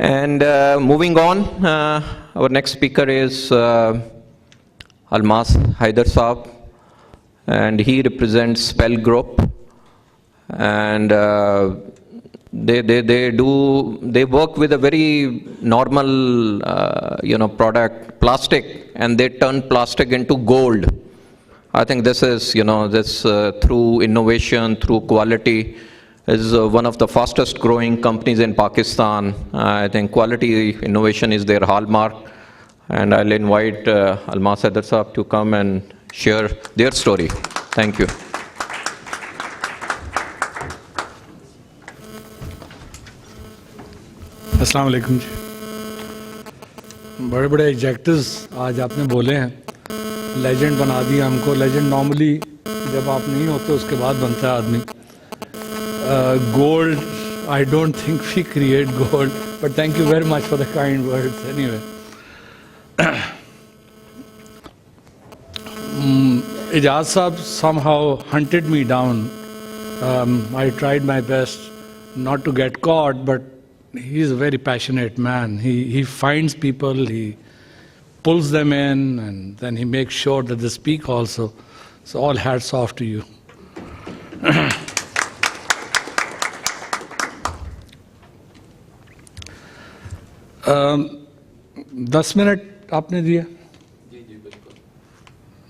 And moving on, our next speaker is Almas Haider Saab, and he represents Spell Group, and they work with a very normal product, plastic, and they turn plastic into gold. I think this is through innovation, through quality, is one of the fastest growing companies in Pakistan. I think quality innovation is their hallmark, and I'll invite Almas Haider Saab to come and share their story. Thank you. अस्सलाम वालेकुम जी। बड़े बड़े एग्जेक्टिव्स आज आपने बोले हैं, legend बना दिया हमको। लेजेंड नॉर्मली जब आप नहीं होते उसके बाद बनता है आदमी। Gold, I don't think we create gold, but thank you very much for the kind words anyway. Ejaz sahab somehow hunted me down. I tried my best not to get caught, but he's a very passionate man. He finds people, he pulls them in, and then he makes sure that they speak also. So all hats off to you. 10 minute आपने दिया।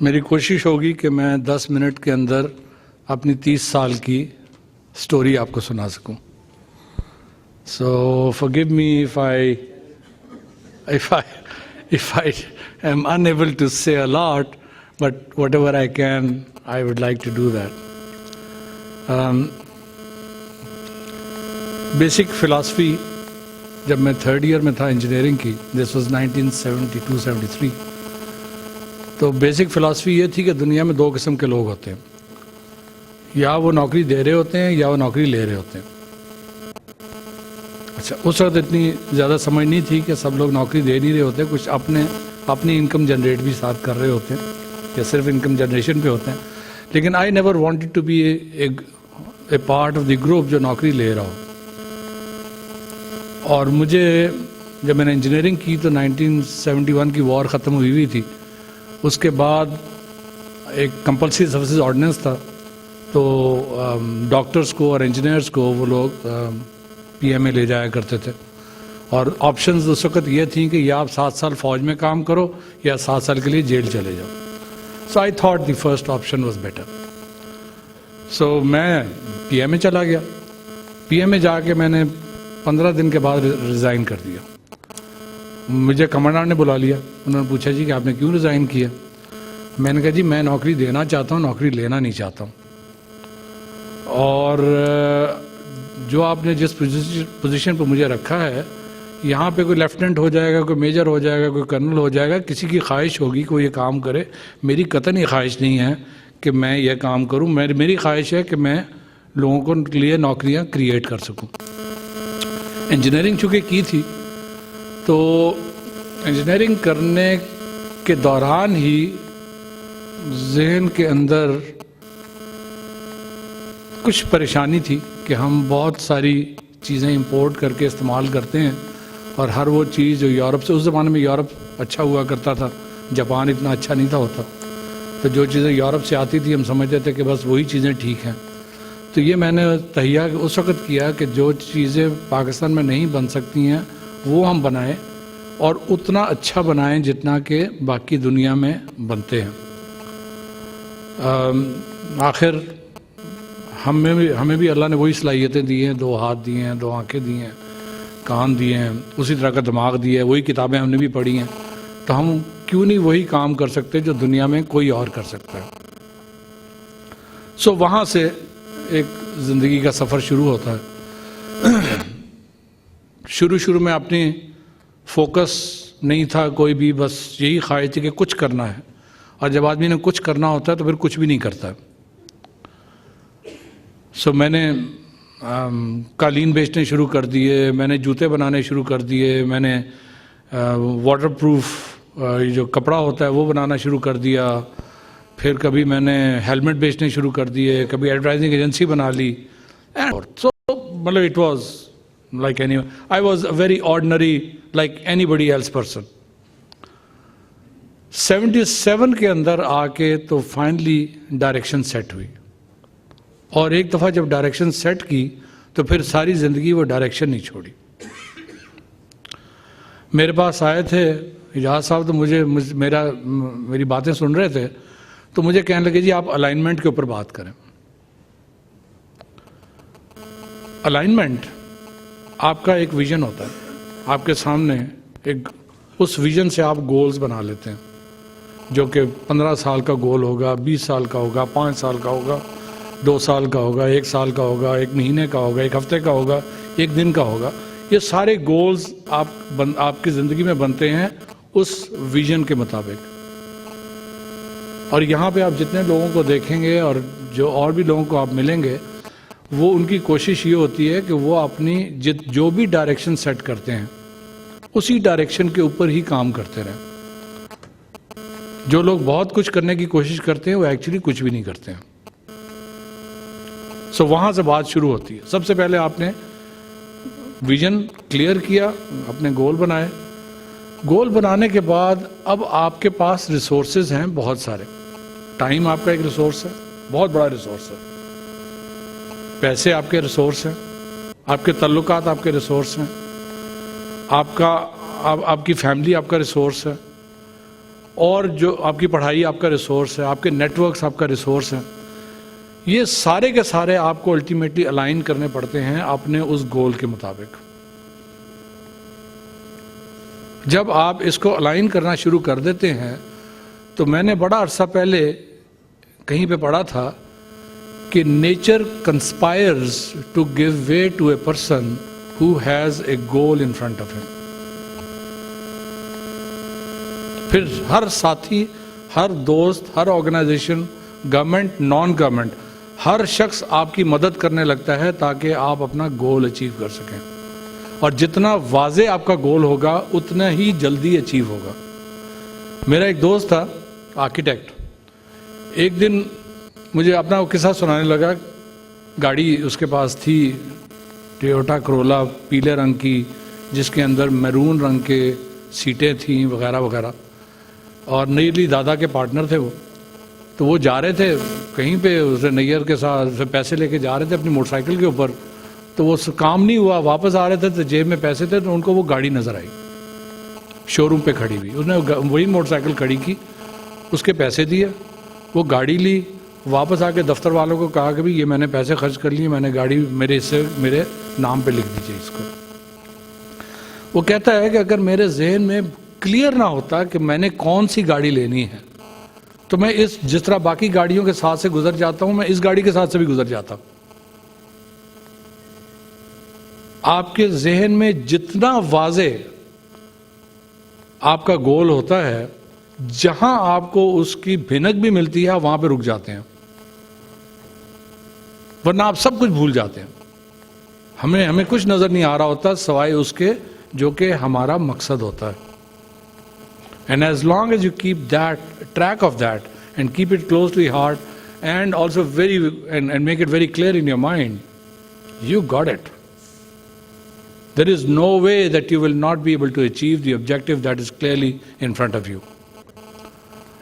मेरी कोशिश होगी कि मैं 10 minute के अंदर अपनी 30 साल की स्टोरी आपको सुना सकूं। So forgive me if I am unable to say a lot, but whatever I can, I would like to do that. Basic philosophy, जब मैं 3rd year में था इंजीनियरिंग की, this was 1972-73, तो बेसिक फिलॉसफी ये थी कि दुनिया में 2 किस्म के लोग होते हैं, या वो नौकरी दे रहे होते हैं या वो नौकरी ले रहे होते हैं। अच्छा, उस वक्त इतनी ज़्यादा समझ नहीं थी कि सब लोग नौकरी दे नहीं रहे होते, कुछ अपनी इनकम जनरेट भी साथ कर रहे होते हैं या सिर्फ इनकम जनरेशन पे होते हैं। लेकिन I never wanted to be a part of the group जो नौकरी ले रहा हो। और मुझे जब मैंने इंजीनियरिंग की तो 1971 की वॉर ख़त्म हुई थी। उसके बाद एक कंपल्सरी सर्विसेज ऑर्डिनेंस था, तो डॉक्टर्स को और इंजीनियर्स को वो लोग पीएमए ले जाया करते थे, और ऑप्शंस उस वक्त ये थी कि या आप 7 साल फौज में काम करो या 7 साल के लिए जेल चले जाओ। So I thought the first option was better. So मैं पीएमए चला गया। पीएमए जाके मैंने 15 दिन के बाद रिज़ाइन कर दिया। मुझे कमांडेंट ने बुला लिया, उन्होंने पूछा जी कि आपने क्यों रिज़ाइन किया। मैंने कहा जी मैं नौकरी देना चाहता हूँ, नौकरी लेना नहीं चाहता हूँ, और जो आपने जिस पोजीशन पर मुझे रखा है, यहाँ पे कोई लेफ्टिनेंट हो जाएगा, कोई मेजर हो जाएगा, कोई कर्नल हो जाएगा, किसी की ख्वाहिश होगी कोई ये काम करे। मेरी कतई ख्वाहिश नहीं है कि मैं ये काम करूँ। मेरी ख्वाहिश है कि मैं लोगों को लिए नौकरियाँ क्रिएट कर सकूँ। इंजीनियरिंग चूँकि की थी, तो इंजीनियरिंग करने के दौरान ही जहन के अंदर कुछ परेशानी थी कि हम बहुत सारी चीज़ें इंपोर्ट करके इस्तेमाल करते हैं, और हर वो चीज़ जो यूरोप से, उस ज़माने में यूरोप अच्छा हुआ करता था, जापान इतना अच्छा नहीं था होता, तो जो चीज़ें यूरोप से आती थी हम समझते थे कि बस वही चीज़ें ठीक हैं। तो ये मैंने तहिया उस वक्त किया कि जो चीज़ें पाकिस्तान में नहीं बन सकती हैं वो हम बनाएं, और उतना अच्छा बनाएं जितना कि बाकी दुनिया में बनते हैं। आखिर हमें भी अल्लाह ने वही सलाहियतें दी हैं, 2 हाथ दिए हैं, 2 आँखें दी हैं, कान दिए हैं, उसी तरह का दिमाग दिया है, वही किताबें हमने भी पढ़ी हैं, तो हम क्यों नहीं वही काम कर सकते जो दुनिया में कोई और कर सकता है। सो वहाँ से एक ज़िंदगी का सफ़र शुरू होता है। शुरू में अपनी फोकस नहीं था कोई भी, बस यही ख्वाहिश थी कि कुछ करना है, और जब आदमी ने कुछ करना होता है तो फिर कुछ भी नहीं करता। सो मैंने कालीन बेचने शुरू कर दिए, मैंने जूते बनाने शुरू कर दिए, मैंने वाटर प्रूफ जो कपड़ा होता है वो बनाना शुरू कर दिया, फिर कभी मैंने हेलमेट बेचने शुरू कर दिए, कभी एडवर्टाइजिंग एजेंसी बना ली। सो मतलब it was like any. I was a very ordinary, like anybody else person. 77 के अंदर आके तो फाइनली डायरेक्शन सेट हुई, और एक दफ़ा जब डायरेक्शन सेट की तो फिर सारी ज़िंदगी वो डायरेक्शन नहीं छोड़ी. मेरे पास आए थे इजाज़ साहब, तो मेरी बातें सुन रहे थे, तो मुझे कहने लगे जी आप अलाइनमेंट के ऊपर बात करें. अलाइनमेंट आपका एक विजन होता है, आपके सामने एक, उस विजन से आप गोल्स बना लेते हैं, जो कि 15 साल का गोल होगा, 20 साल का होगा, 5 साल का होगा, 2 साल का होगा, 1 साल का होगा, 1 महीने का होगा, 1 हफ्ते का होगा, 1 दिन का होगा. ये सारे गोल्स आपकी ज़िंदगी में बनते हैं उस विजन के मुताबिक. और यहाँ पे आप जितने लोगों को देखेंगे और जो और भी लोगों को आप मिलेंगे, वो उनकी कोशिश ये होती है कि वो अपनी जो भी डायरेक्शन सेट करते हैं उसी डायरेक्शन के ऊपर ही काम करते रहें. जो लोग बहुत कुछ करने की कोशिश करते हैं वो एक्चुअली कुछ भी नहीं करते हैं. सो वहाँ से बात शुरू होती है. सबसे पहले आपने विजन क्लियर किया, अपने गोल बनाए. गोल बनाने के बाद अब आपके पास रिसोर्सेज हैं बहुत सारे. टाइम आपका एक रिसोर्स है, बहुत बड़ा रिसोर्स है. पैसे आपके रिसोर्स हैं, आपके तल्लुकात आपके रिसोर्स हैं, आपकी फैमिली आपका रिसोर्स है, और जो आपकी पढ़ाई आपका रिसोर्स है, आपके नेटवर्क्स आपका रिसोर्स है. ये सारे के सारे आपको अल्टीमेटली अलाइन करने पड़ते हैं अपने उस गोल के मुताबिक. जब आप इसको अलाइन करना शुरू कर देते हैं, तो मैंने बड़ा अरसा पहले कहीं पे पढ़ा था कि nature conspires to give way to a person who has a goal in front of him. फिर हर साथी, हर दोस्त, हर ऑर्गेनाइजेशन, गवर्नमेंट, नॉन गवर्नमेंट, हर शख्स आपकी मदद करने लगता है ताकि आप अपना गोल अचीव कर सकें. और जितना वाज़े आपका गोल होगा उतना ही जल्दी अचीव होगा. मेरा एक दोस्त था आर्किटेक्ट, एक दिन मुझे अपना वो किस्सा सुनाने लगा. गाड़ी उसके पास थी टोयोटा करोला पीले रंग की, जिसके अंदर मैरून रंग के सीटें थीं वगैरह वगैरह, और नईली दादा के पार्टनर थे वो. तो वो जा रहे थे कहीं पे, उसे नैयर के साथ पैसे लेके जा रहे थे अपनी मोटरसाइकिल के ऊपर. तो वो काम नहीं हुआ, वापस आ रहे थे तो जेब में पैसे थे, तो उनको वो गाड़ी नज़र आई शोरूम पे खड़ी हुई. उसने वही मोटरसाइकिल खड़ी की, उसके पैसे दिए, वो गाड़ी ली, वापस आके दफ्तर वालों को कहा कि भाई ये मैंने पैसे खर्च कर लिए, मैंने गाड़ी मेरे नाम पे लिख दीजिए इसको. वो कहता है कि अगर मेरे जहन में क्लियर ना होता कि मैंने कौन सी गाड़ी लेनी है, तो मैं जिस तरह बाकी गाड़ियों के साथ से गुजर जाता हूं, मैं इस गाड़ी के साथ से भी गुजर जाता. आपके जहन में जितना वाज़े आपका गोल होता है, जहां आपको उसकी भिनक भी मिलती है वहां पे रुक जाते हैं, वरना आप सब कुछ भूल जाते हैं. हमें कुछ नजर नहीं आ रहा होता सिवाय उसके जो कि हमारा मकसद होता है. And as long as you keep track of that and keep it close to your heart and also and make it very clear in your mind, you got it. There is no way that you will not be able to achieve the objective that is clearly in front of you.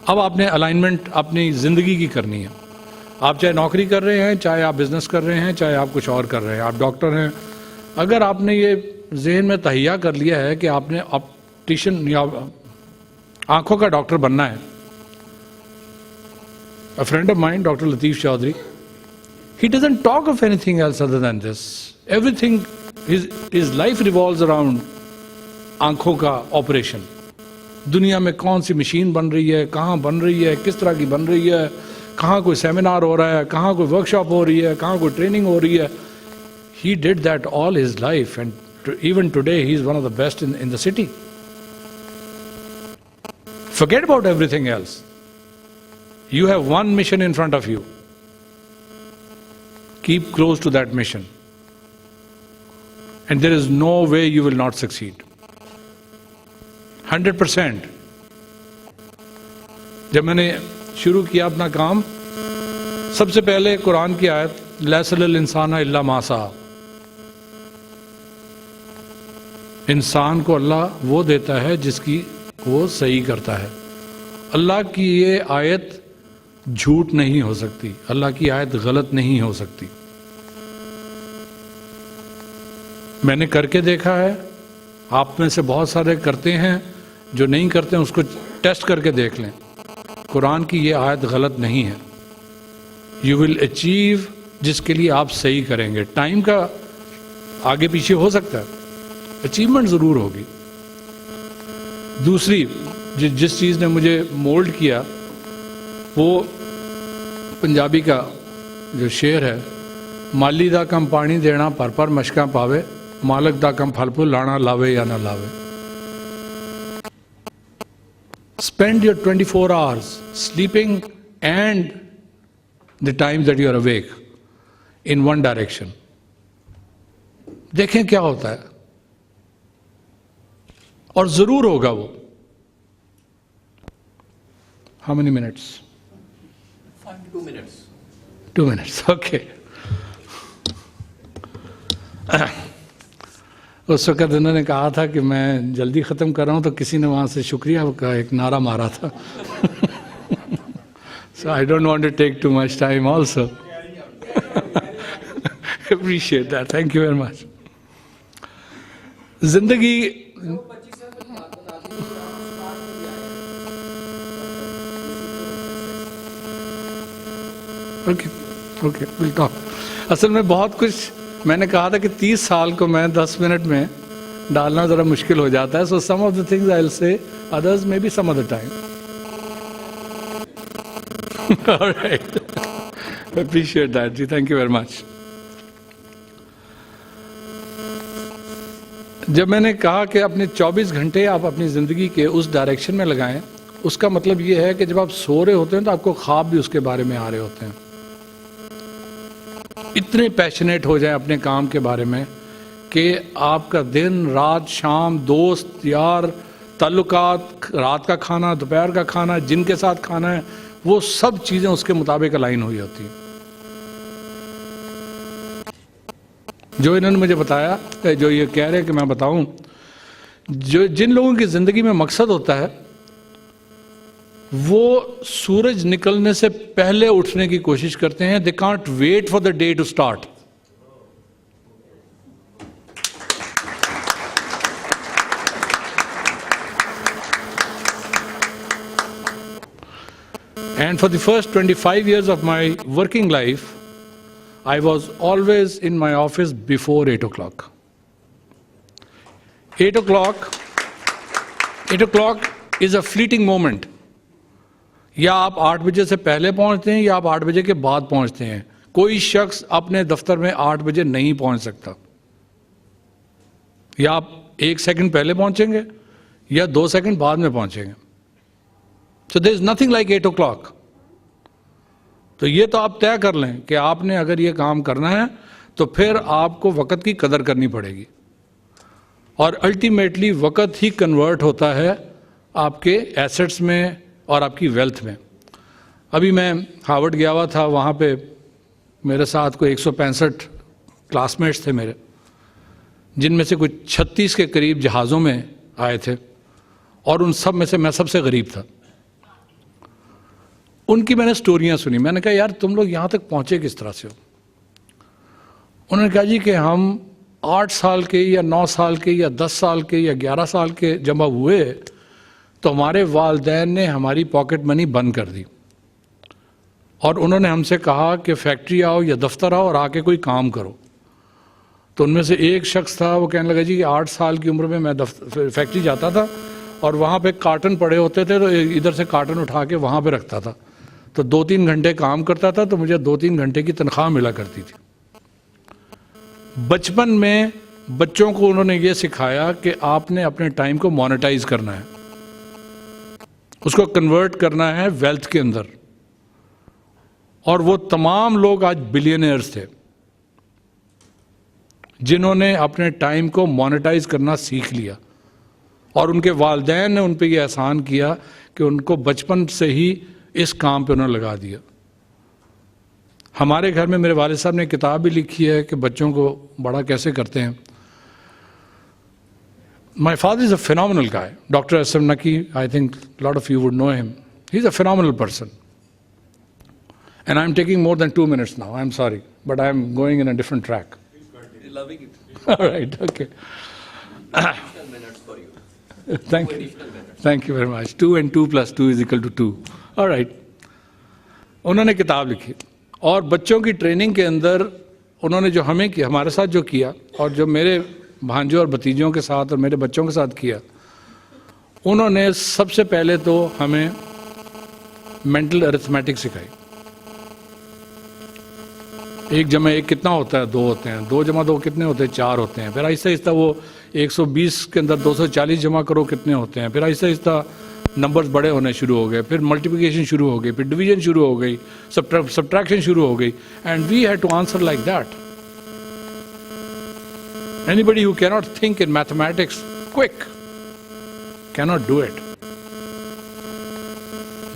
अब आपने alignment अपनी ज़िंदगी की करनी है. आप चाहे नौकरी कर रहे हैं, चाहे आप बिजनेस कर रहे हैं, चाहे आप कुछ और कर रहे हैं, आप डॉक्टर हैं. अगर आपने ये जहन में तहिया कर लिया है कि आपने ऑप्टिशियन या आंखों का डॉक्टर बनना है. A friend of mine, Dr. Lateef Chaudhry, he doesn't talk of anything else other than this. Everything, his life revolves around आंखों का ऑपरेशन. दुनिया में कौन सी मशीन बन रही है, कहाँ बन रही है, किस तरह की बन रही है, कहाँ कोई सेमिनार हो रहा है, कहाँ कोई वर्कशॉप हो रही है, कहाँ कोई ट्रेनिंग हो रही है. He did that all his life, and even today he is one of the best in the city. Forget about everything else. You have one mission in front of you. Keep close to that mission. And there is no way you will not succeed. 100%. जब मैंने शुरू किया अपना काम, सबसे पहले कुरान की आयत लैसल इंसाना इल्ला मा सआ, انسان کو اللہ وہ دیتا ہے جس کی وہ صحیح کرتا ہے. اللہ کی یہ آیت جھوٹ نہیں ہو سکتی, اللہ کی آیت غلط نہیں ہو سکتی. میں نے کر کے دیکھا ہے, آپ میں سے بہت سارے کرتے ہیں, جو نہیں کرتے ہیں اس کو ٹیسٹ کر کے دیکھ لیں. قرآن کی یہ آیت غلط نہیں ہے. یو ول اچیو جس کے لیے آپ صحیح کریں گے. ٹائم کا آگے پیچھے ہو سکتا ہے, اچیومنٹ ضرور ہوگی. دوسری جس چیز نے مجھے مولڈ کیا وہ پنجابی کا جو شعر ہے, مالی دا کم پانی دینا پر پر مشکاں پاوے, مالک دا کم پھل پھول لانا لاوے یا نہ لاوے. Spend your 24 hours sleeping and the time that you are awake in one direction. دیکھیں کیا ہوتا ہے, اور ضرور ہوگا وہ. How many minutes? 2 minutes. 2 minutes, okay. اس وقت انہوں نے کہا تھا کہ میں جلدی ختم کر رہا ہوں, تو کسی نے وہاں سے شکریہ کا ایک نعرہ مارا تھا. So I don't want to take too much time also. Appreciate that. Thank you very much. زندگی اوکے we'll talk. اصل میں بہت کچھ میں نے کہا تھا کہ 30 سال کو میں 10 منٹ میں ڈالنا ذرا مشکل ہو جاتا ہے. So some of the things I'll say, others maybe some other time. All right. Appreciate that ji. Thank you very much. جب میں نے کہا کہ اپنے 24 گھنٹے آپ اپنی زندگی کے اس ڈائریکشن میں لگائیں, اس کا مطلب یہ ہے کہ جب آپ سو رہے ہوتے ہیں تو آپ کو خواب بھی اس کے بارے میں آ رہے ہوتے ہیں. اتنے پیشنیٹ ہو جائیں اپنے کام کے بارے میں کہ آپ کا دن رات شام دوست یار تعلقات, رات کا کھانا دوپہر کا کھانا, جن کے ساتھ کھانا ہے, وہ سب چیزیں اس کے مطابق الائن ہوئی ہوتی ہیں. جو انہوں نے مجھے بتایا, جو یہ کہہ رہے کہ میں بتاؤں, جن لوگوں کی زندگی میں مقصد ہوتا ہے وہ سورج نکلنے سے پہلے اٹھنے کی کوشش کرتے ہیں. They can't wait for the day to start. And for the first 25 years of my working life, I was always in my office before 8 o'clock. 8 o'clock is a fleeting moment. یا آپ 8 بجے سے پہلے پہنچتے ہیں یا آپ 8 بجے کے بعد پہنچتے ہیں. کوئی شخص اپنے دفتر میں 8 بجے نہیں پہنچ سکتا. یا آپ 1 سیکنڈ پہلے پہنچیں گے یا 2 سیکنڈ بعد میں پہنچیں گے. So there is nothing like 8 o'clock. تو یہ تو آپ طے کر لیں کہ آپ نے اگر یہ کام کرنا ہے تو پھر آپ کو وقت کی قدر کرنی پڑے گی. اور الٹیمیٹلی وقت ہی کنورٹ ہوتا ہے آپ کے ایسٹس میں اور آپ کی ویلتھ میں. ابھی میں ہارورڈ گیا ہوا تھا, وہاں پہ میرے ساتھ کوئی 165 کلاس میٹس تھے میرے, جن میں سے کچھ 36 کے قریب جہازوں میں آئے تھے, اور ان سب میں سے میں سب سے غریب تھا. ان کی میں نے سٹوریاں سنی. میں نے کہا یار تم لوگ یہاں تک پہنچے کس طرح سے ہو؟ انہوں نے کہا جی کہ ہم 8 سال کے یا 9 سال کے یا 10 سال کے یا 11 سال کے جمع ہوئے تو ہمارے والدین نے ہماری پاکٹ منی بند کر دی, اور انہوں نے ہم سے کہا کہ فیکٹری آؤ یا دفتر آؤ اور آ کے کوئی کام کرو. تو ان میں سے ایک شخص تھا, وہ کہنے لگا جی کہ 8 سال کی عمر میں میں فیکٹری جاتا تھا اور وہاں پہ کارٹن پڑے ہوتے تھے, تو ادھر سے کارٹن اٹھا کے وہاں پہ رکھتا تھا, تو 2-3 گھنٹے کام کرتا تھا, تو مجھے 2-3 گھنٹے کی تنخواہ ملا کرتی تھی. بچپن میں بچوں کو انہوں نے یہ سکھایا کہ آپ نے اپنے ٹائم کو مانیٹائز کرنا ہے, اس کو کنورٹ کرنا ہے ویلتھ کے اندر. اور وہ تمام لوگ آج بلینئرز تھے جنہوں نے اپنے ٹائم کو مانیٹائز کرنا سیکھ لیا, اور ان کے والدین نے ان پہ یہ احسان کیا کہ ان کو بچپن سے ہی اس کام پہ انہوں نے لگا دیا. ہمارے گھر میں میرے والد صاحب نے کتاب بھی لکھی ہے کہ بچوں کو بڑا کیسے کرتے ہیں. My father is a phenomenal guy. Dr. S.M. Naqi, I think a lot of you would know him. He's a phenomenal person. And I'm taking more than 2 minutes now. I'm sorry, but I'm going in a different track. He's loving it. All right, okay. 10 minutes for you. Thank you. Thank you very much. 2 and 2 plus 2 is equal to 2. All right. उन्होंने किताब लिखी और बच्चों की training के अंदर उन्होंने जो हमें किया, हमारे साथ जो किया और जो मेरे भांजों और भतीजों के साथ और मेरे बच्चों के साथ किया, उन्होंने सबसे पहले तो हमें मेंटल अरिथमेटिक सिखाई. 1 जमा 1 कितना होता है? 2 होते हैं. 2 जमा 2 कितने होते हैं? 4 होते हैं. फिर आहिस्ता आहिस्ता वो 120 के अंदर 240 जमा करो कितने होते हैं. फिर आहिस्ता आहिस्ता नंबर्स बड़े होने शुरू हो गए. फिर मल्टीप्लिकेशन शुरू हो गई. फिर डिवीजन शुरू हो गई. सब्ट्रैक्शन शुरू हो गई. And we had to answer like that. Anybody who cannot think in mathematics quick cannot do it.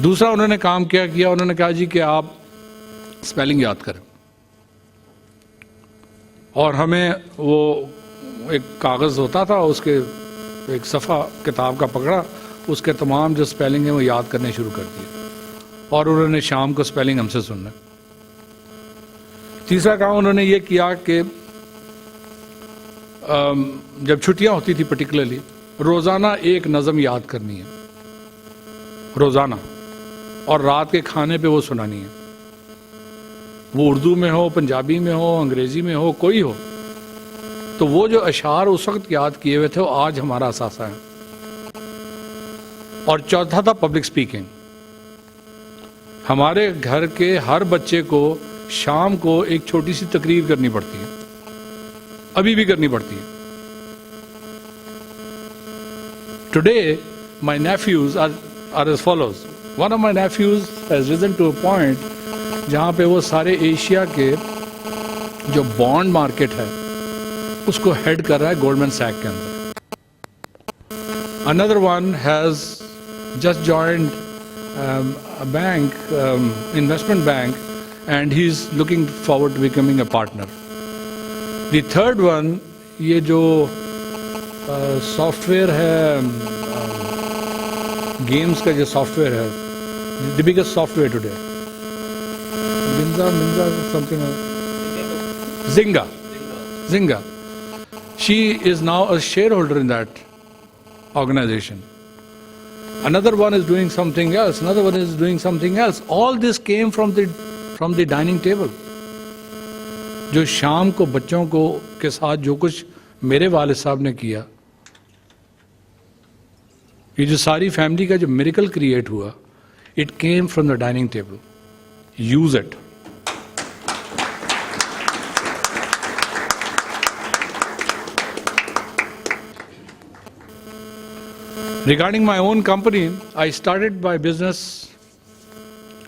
दूसरा उन्होंने काम क्या किया, उन्होंने कहा जी कि आप स्पेलिंग याद करें. और हमें वो एक कागज़ होता था, उसके एक सफ़ा किताब का पकड़ा, उसके तमाम जो स्पेलिंग है वो याद करने शुरू कर दिए. और उन्होंने शाम को स्पेलिंग हमसे सुनना. तीसरा काम उन्होंने ये किया कि जब छुट्टियां होती थी पर्टिकुलरली, रोज़ाना एक नज़म याद करनी है रोज़ाना, और रात के खाने पे वो सुनानी है. वो उर्दू में हो, पंजाबी में हो, अंग्रेज़ी में हो, कोई हो. तो वो जो अशार उस वक्त याद किए हुए थे वो आज हमारा असासा है. और चौथा था पब्लिक स्पीकिंग. हमारे घर के हर बच्चे को शाम को एक छोटी सी तकरीर करनी पड़ती है, अभी भी करनी पड़ती है. Today, my nephews are as follows. One of my nephews has risen to a point जहाँ पे वो सारे एशिया के जो बॉन्ड मार्केट है उसको हेड कर रहा है गोल्डमैन सैक के अंदर. Another one has just joined a bank, investment bank, and he's looking forward to becoming a partner. The third one, ये जो सॉफ्टवेयर है, गेम्स का जो सॉफ्टवेयर है, the biggest software today, something, Zynga. She is now a shareholder in that organization. Another one is doing something else. Another one is doing something else. All this came from the dining table. जो शाम को बच्चों को के साथ जो कुछ मेरे वालिद साहब ने किया, ये जो सारी फैमिली का जो मिरेकल क्रिएट हुआ, it came from the dining table. Use it. Regarding my own company, I started my business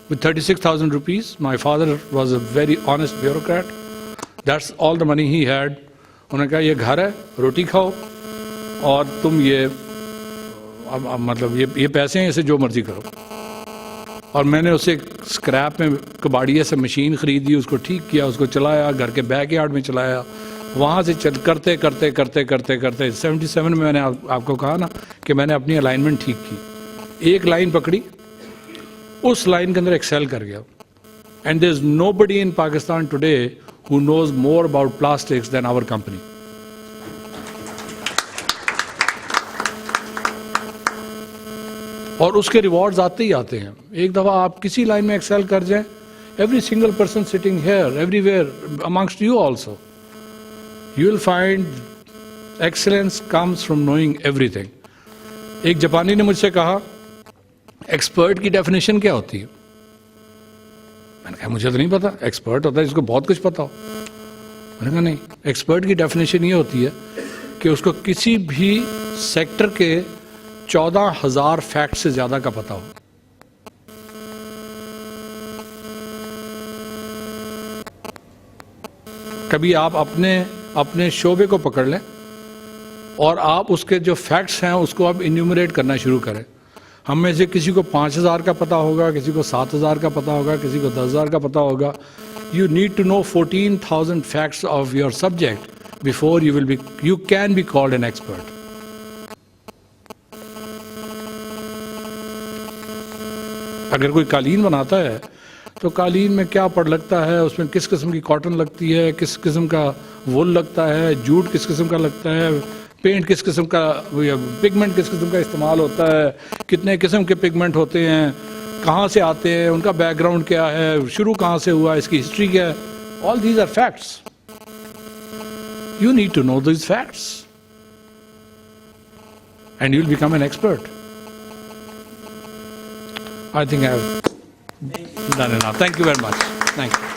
with 36,000 rupees. My father was a very honest bureaucrat. That's all the money he had. उन्होंने कहा ये घर है, रोटी खाओ और तुम ये मतलब ये पैसे हैं, इसे जो मर्जी करो. और मैंने उसे स्क्रैप में कबाड़िया से मशीन खरीदी, उसको ठीक किया, उसको चलाया, घर के बैक यार्ड में चलाया. वहाँ से चल करते 77 में मैंने आपको कहा ना कि मैंने अपनी अलाइनमेंट ठीक की. एक लाइन पकड़ी, उस लाइन के अंदर एक्सेल कर गया. And there is nobody in Pakistan today who knows more about plastics than our company. और उसके रिवॉर्ड्स आते ही आते हैं. एक दफ़ा आप किसी लाइन में एक्सेल कर जाएं, every single person sitting here, everywhere, amongst you also, you will find excellence comes from knowing everything. एक जापानी ने मुझसे कहा, एक्सपर्ट की डेफिनेशन क्या होती है? मैंने कहा मुझे तो नहीं पता. एक्सपर्ट होता है जिसको बहुत कुछ पता हो. मैंने कहा नहीं, एक्सपर्ट की डेफिनेशन ये होती है कि उसको किसी भी सेक्टर के 14,000 फैक्ट से ज्यादा का पता हो. कभी आप अपने शोबे को पकड़ लें और आप उसके जो फैक्ट्स हैं उसको आप इन्यूमरेट करना शुरू करें. हम में से किसी को 5,000 का पता होगा, किसी को 7,000 का पता होगा, किसी को 10,000 का पता होगा. You need to know 14,000 facts of your subject before you can be called an expert. اگر کوئی قالین بناتا ہے تو قالین میں کیا پڑ لگتا ہے, اس میں کس قسم کی کاٹن لگتی ہے, کس قسم کا وول لگتا ہے, جوٹ کس قسم کا لگتا ہے, پینٹ کس قسم کا, پگمنٹ کس قسم کا استعمال ہوتا ہے, کتنے قسم کے پگمنٹ ہوتے ہیں, کہاں سے آتے ہیں, ان کا بیک گراؤنڈ کیا ہے, شروع کہاں سے ہوا, اس کی ہسٹری کیا ہے. All these are facts. You need to know these facts and you will become an expert. I think I have done enough. Thank you very much. Thank you.